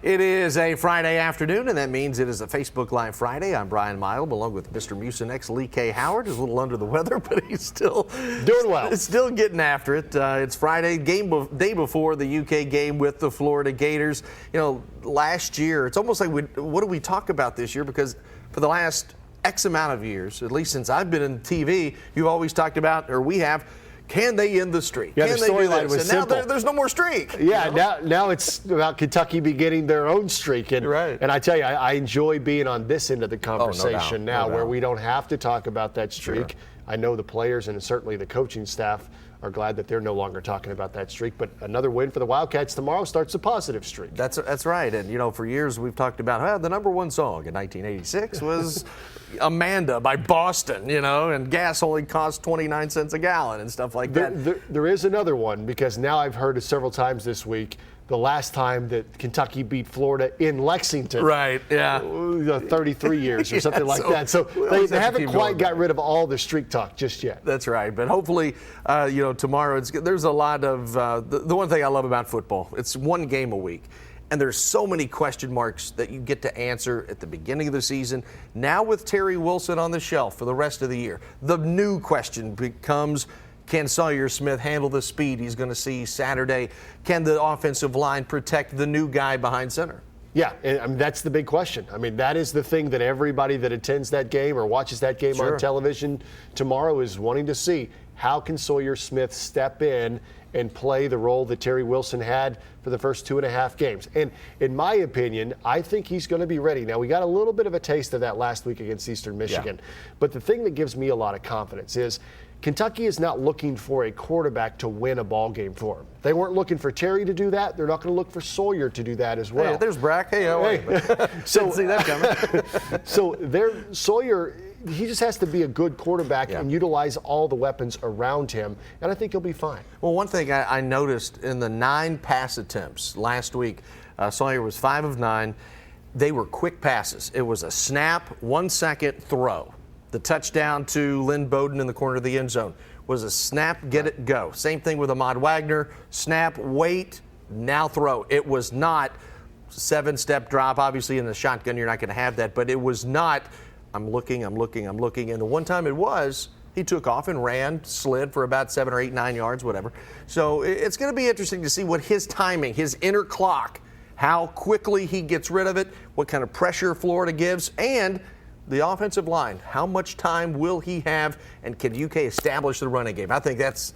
It is a Friday afternoon, and that means it is a Facebook Live Friday. I'm Brian Milam, along with Mr. Mucinex, Lee K. Howard. He's a little under the weather, but he's still doing well. Still getting after it. It's Friday, day before the UK game with the Florida Gators. You know, last year, it's almost like, what do we talk about this year? Because for the last X amount of years, at least since I've been in TV, you've always talked about, or we have, can they end the streak? Yeah, can the storyline was simple. Now there's no more streak. Yeah, now it's about Kentucky beginning their own streak. And, right. And I tell you, I enjoy being on this end of the conversation where we don't have to talk about that streak. Sure. I know the players and certainly the coaching staff are glad that they're no longer talking about that streak. But another win for the Wildcats tomorrow starts a positive streak. That's right. And, you know, for years we've talked about the number one song in 1986 was Amanda by Boston, you know, and gas only cost 29 cents a gallon and stuff like that. There is another one, because now I've heard it several times this week. The last time that Kentucky beat Florida in Lexington. Right, yeah. 33 years or something like that. So they haven't quite got rid of all the streak talk just yet. That's right. But hopefully, you know, tomorrow, there's a lot of, the one thing I love about football, it's one game a week. And there's so many question marks that you get to answer at the beginning of the season. Now with Terry Wilson on the shelf for the rest of the year, the new question becomes, can Sawyer Smith handle the speed he's going to see Saturday? Can the offensive line protect the new guy behind center? Yeah, and I mean, that's the big question. I mean, that is the thing that everybody that attends that game or watches that game on television tomorrow is wanting to see. How can Sawyer Smith step in and play the role that Terry Wilson had for the first 2.5 games? And in my opinion, I think he's going to be ready. Now, we got a little bit of a taste of that last week against Eastern Michigan. But the thing that gives me a lot of confidence is Kentucky is not looking for a quarterback to win a ball game for them. They weren't looking for Terry to do that. They're not going to look for Sawyer to do that as well. Hey, there's Brack. Hey, so didn't see that coming. So Sawyer, he just has to be a good quarterback and utilize all the weapons around him, and I think he'll be fine. Well, one thing I noticed in the 9 pass attempts last week, Sawyer was 5 of 9. They were quick passes. It was a snap, 1 second throw. The touchdown to Lynn Bowden in the corner of the end zone was a snap, get it, go. Same thing with Ahmad Wagner. Snap, wait, now throw. It was not 7-step drop. Obviously, in the shotgun, you're not going to have that. But it was not, I'm looking. And the one time it was, he took off and ran, slid for about 7 or 8, 9 yards, whatever. So it's going to be interesting to see what his timing, his inner clock, how quickly he gets rid of it, what kind of pressure Florida gives, and the offensive line, how much time will he have, and can UK establish the running game? I think that's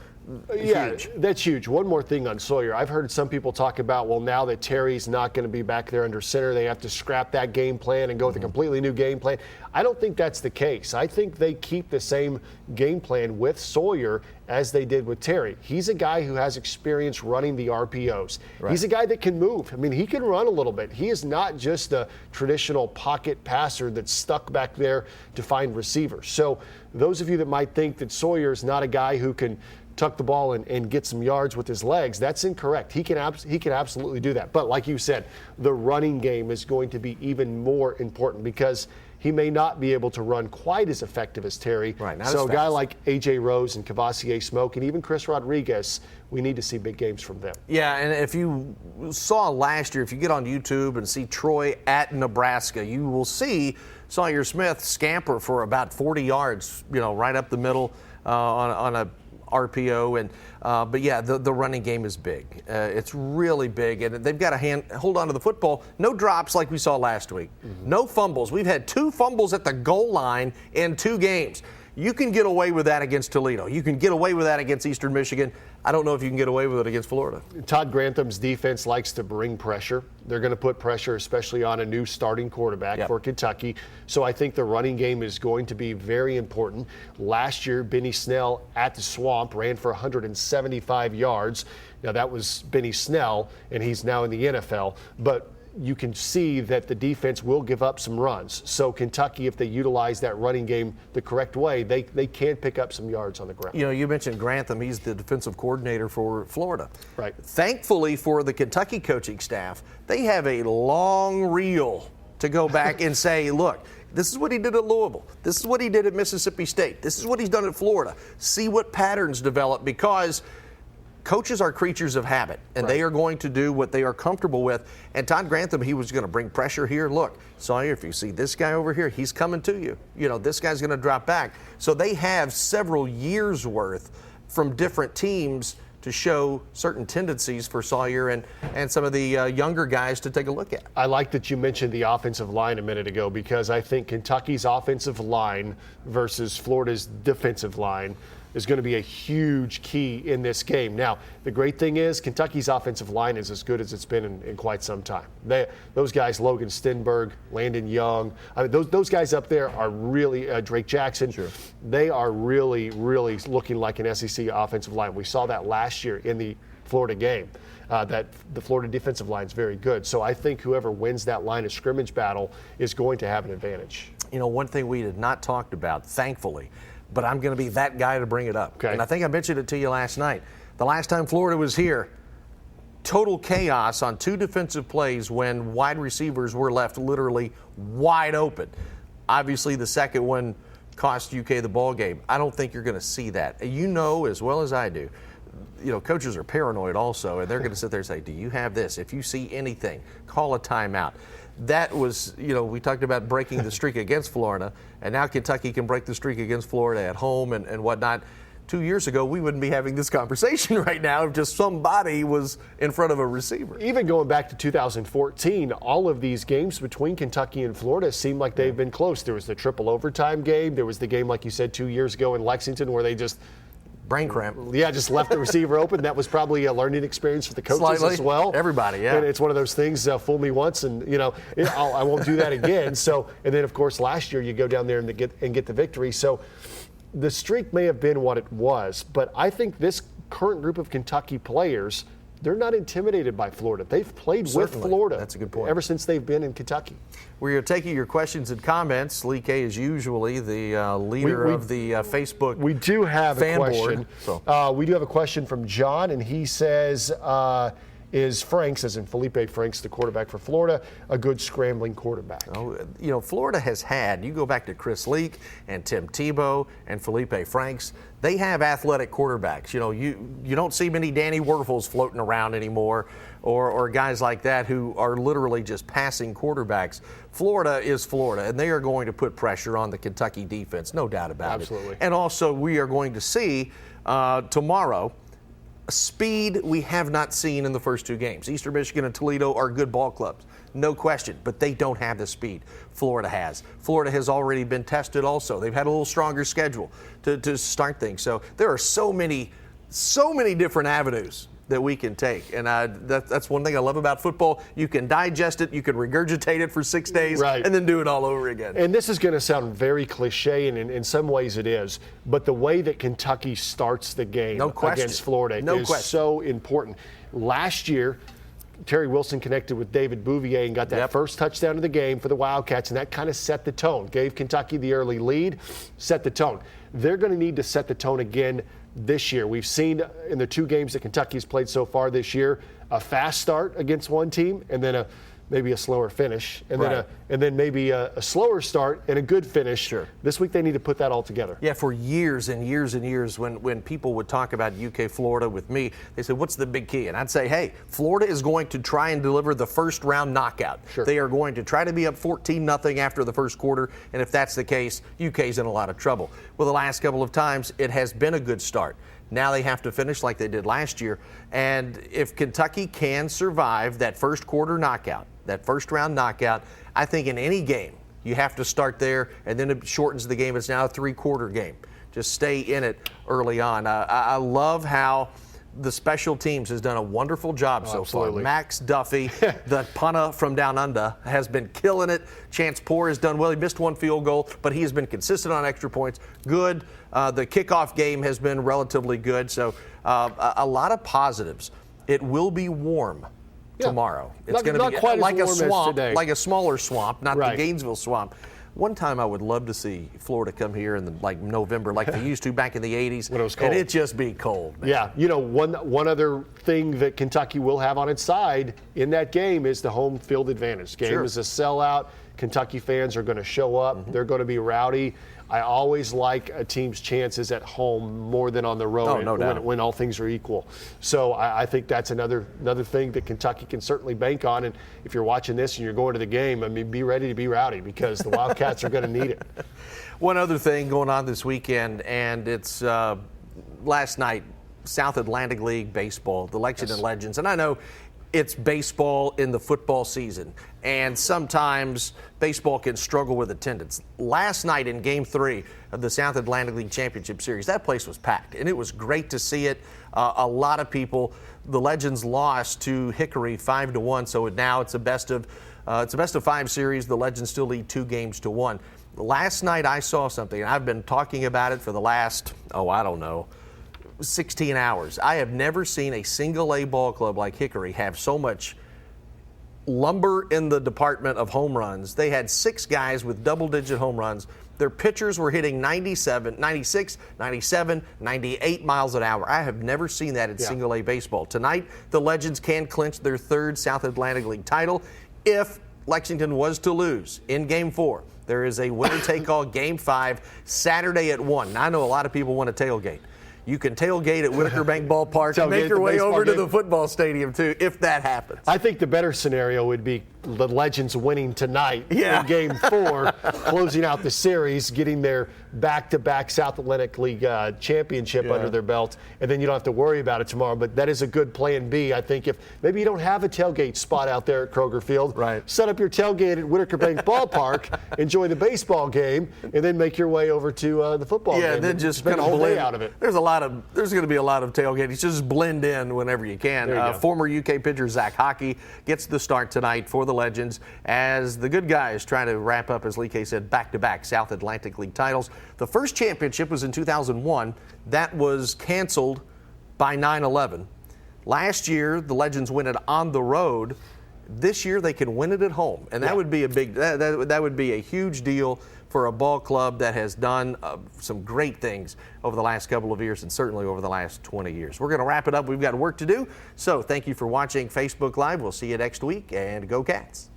huge. That's huge. One more thing on Sawyer. I've heard some people talk about, well, now that Terry's not going to be back there under center, they have to scrap that game plan and go with a completely new game plan. I don't think that's the case. I think they keep the same game plan with Sawyer as they did with Terry. He's a guy who has experience running the RPOs. Right. He's a guy that can move. I mean, he can run a little bit. He is not just a traditional pocket passer that's stuck back there to find receivers. So those of you that might think that Sawyer's not a guy who can tuck the ball and get some yards with his legs, that's incorrect. He can absolutely do that. But like you said, the running game is going to be even more important because he may not be able to run quite as effective as Terry. Right, so a guy like A.J. Rose and Cavassier Smoke and even Chris Rodriguez, we need to see big games from them. Yeah, and if you saw last year, if you get on YouTube and see Troy at Nebraska, you will see Sawyer Smith scamper for about 40 yards, you know, right up the middle on a RPO, and but yeah, the running game is big. It's really big, and they've got to hold on to the football. No drops like we saw last week. No fumbles. We've had 2 fumbles at the goal line in 2 games. You can get away with that against Toledo. You can get away with that against Eastern Michigan. I don't know if you can get away with it against Florida. Todd Grantham's defense likes to bring pressure. They're going to put pressure, especially on a new starting quarterback for Kentucky. So I think the running game is going to be very important. Last year, Benny Snell at the Swamp ran for 175 yards. Now, that was Benny Snell, and he's now in the NFL. But you can see that the defense will give up some runs. So Kentucky, if they utilize that running game the correct way, they can pick up some yards on the ground. You know, you mentioned Grantham. He's the defensive coordinator for Florida. Right. Thankfully for the Kentucky coaching staff, they have a long reel to go back and say, look, this is what he did at Louisville. This is what he did at Mississippi State. This is what he's done at Florida. See what patterns develop, because coaches are creatures of habit, and they are going to do what they are comfortable with. And Todd Grantham, he was going to bring pressure here. Look, Sawyer, if you see this guy over here, he's coming to you. You know, this guy's going to drop back. So they have several years worth from different teams to show certain tendencies for Sawyer and some of the younger guys to take a look at. I like that you mentioned the offensive line a minute ago, because I think Kentucky's offensive line versus Florida's defensive line is going to be a huge key in this game. Now, the great thing is Kentucky's offensive line is as good as it's been in quite some time. Those guys, Logan Stenberg, Landon Young, I mean, those guys up there are really, Drake Jackson, they are really, really looking like an SEC offensive line. We saw that last year in the Florida game, that the Florida defensive line is very good. So I think whoever wins that line of scrimmage battle is going to have an advantage. You know, one thing we had not talked about, thankfully, but I'm going to be that guy to bring it up. Okay. And I think I mentioned it to you last night. The last time Florida was here, total chaos on 2 defensive plays when wide receivers were left literally wide open. Obviously, the second one cost UK the ball game. I don't think you're going to see that. You know as well as I do, you know, coaches are paranoid also, and they're going to sit there and say, do you have this? If you see anything, call a timeout. That was, you know, we talked about breaking the streak against Florida, and now Kentucky can break the streak against Florida at home and whatnot. 2 years ago, we wouldn't be having this conversation right now if just somebody was in front of a receiver. Even going back to 2014, all of these games between Kentucky and Florida seem like they've been close. There was the triple overtime game. There was the game, like you said, 2 years ago in Lexington where they just brain cramp. Yeah, just left the receiver open. That was probably a learning experience for the coaches Slightly. as well. Everybody, yeah. And it's one of those things, fool me once, and you know, I won't do that again. So, and then of course last year you go down there and get the victory. So, the streak may have been what it was, but I think this current group of Kentucky players, they're not intimidated by Florida. They've played with Florida. That's a good point. Ever since they've been in Kentucky. We're taking your questions and comments. Lee K is usually the leader of the Facebook We do have a fan question. board. We do have a question from John, and he says, is Franks, as in Felipe Franks, the quarterback for Florida, a good scrambling quarterback? Oh, you know, Florida has had, you go back to Chris Leak and Tim Tebow and Felipe Franks, they have athletic quarterbacks. You know, you don't see many Danny Werfels floating around anymore or guys like that who are literally just passing quarterbacks. Florida is Florida, and they are going to put pressure on the Kentucky defense, no doubt about Absolutely. it. And also we are going to see tomorrow speed we have not seen in the first 2 games. Eastern Michigan and Toledo are good ball clubs, no question, but they don't have the speed Florida has. Florida has already been tested also. They've had a little stronger schedule to start things. So there are so many different avenues that we can take. And that's one thing I love about football. You can digest it, you can regurgitate it for 6 days, and then do it all over again. And this is going to sound very cliche, and in some ways it is, but the way that Kentucky starts the game against Florida is so important. Last year, Terry Wilson connected with David Bouvier and got that first touchdown of the game for the Wildcats, and that kind of set the tone, gave Kentucky the early lead, set the tone. They're going to need to set the tone again this year. We've seen in the 2 games that Kentucky has played so far this year, a fast start against one team and then maybe a slower finish, and then maybe a slower start and a good finish. Sure. This week they need to put that all together. Yeah, for years and years and years, when people would talk about UK Florida with me, they said, what's the big key? And I'd say, hey, Florida is going to try and deliver the first round knockout. Sure. They are going to try to be up 14-0 after the first quarter, and if that's the case, UK's in a lot of trouble. Well, the last couple of times, it has been a good start. Now they have to finish like they did last year. And if Kentucky can survive that first quarter knockout, that first round knockout, I think in any game, you have to start there, and then it shortens the game. It's now a 3-quarter game. Just stay in it early on. I love how the special teams has done a wonderful job so far. Max Duffy, the punter from down under, has been killing it. Chance Poore has done well. He missed 1 field goal, but he has been consistent on extra points. Good. The kickoff game has been relatively good. So a lot of positives. It will be warm tomorrow. It's going to be quite like as a warm swamp, as today. like a smaller swamp, not the Gainesville swamp. One time I would love to see Florida come here in November like they used to back in the 80s. When it was cold. And it just be cold, man. Yeah, you know, one other thing that Kentucky will have on its side in that game is the home field advantage. Game is a sellout. Kentucky fans are going to show up. They're going to be rowdy. I always like a team's chances at home more than on the road when all things are equal. So I think that's another thing that Kentucky can certainly bank on. And if you're watching this and you're going to the game, I mean, be ready to be rowdy because the Wildcats are going to need it. One other thing going on this weekend, and it's last night, South Atlantic League baseball, the Lexington Legends. And I know it's baseball in the football season, and sometimes baseball can struggle with attendance. Last night in Game 3 of the South Atlantic League Championship Series, that place was packed, and it was great to see it. A lot of people. The Legends lost to Hickory 5-1, so now it's a best of 5 series. The Legends still lead 2-1. Last night I saw something, and I've been talking about it for the last 16 hours. I have never seen a single A ball club like Hickory have so much lumber in the department of home runs. They had 6 guys with double-digit home runs. Their pitchers were hitting 97, 96, 97, 98 miles an hour. I have never seen that in single A baseball. Tonight, the Legends can clinch their 3rd South Atlantic League title if Lexington was to lose in Game 4. There is a winner-take-all Game 5 Saturday at 1. Now, I know a lot of people want to tailgate. You can tailgate at Whitaker Bank Ballpark and make your way over to the football stadium, too, if that happens. I think the better scenario would be the Legends winning tonight in Game 4, closing out the series, getting their back-to-back South Atlantic League championship under their belt, and then you don't have to worry about it tomorrow. But that is a good plan B. I think if maybe you don't have a tailgate spot out there at Kroger Field, set up your tailgate at Whitaker Bank Ballpark, enjoy the baseball game, and then make your way over to the football game. Yeah, then just spend a whole day out of it. There's going to be a lot of tailgating. Just blend in whenever you can. Former UK pitcher Zach Hockey gets the start tonight for the Legends as the good guys try to wrap up, as Lee K said, back-to-back South Atlantic League titles. The first championship was in 2001. That was canceled by 9/11. Last year, the Legends win it on the road. This year, they can win it at home, and that would be that would be a huge deal for a ball club that has done some great things over the last couple of years and certainly over the last 20 years. We're going to wrap it up. We've got work to do. So thank you for watching Facebook Live. We'll see you next week, and go Cats.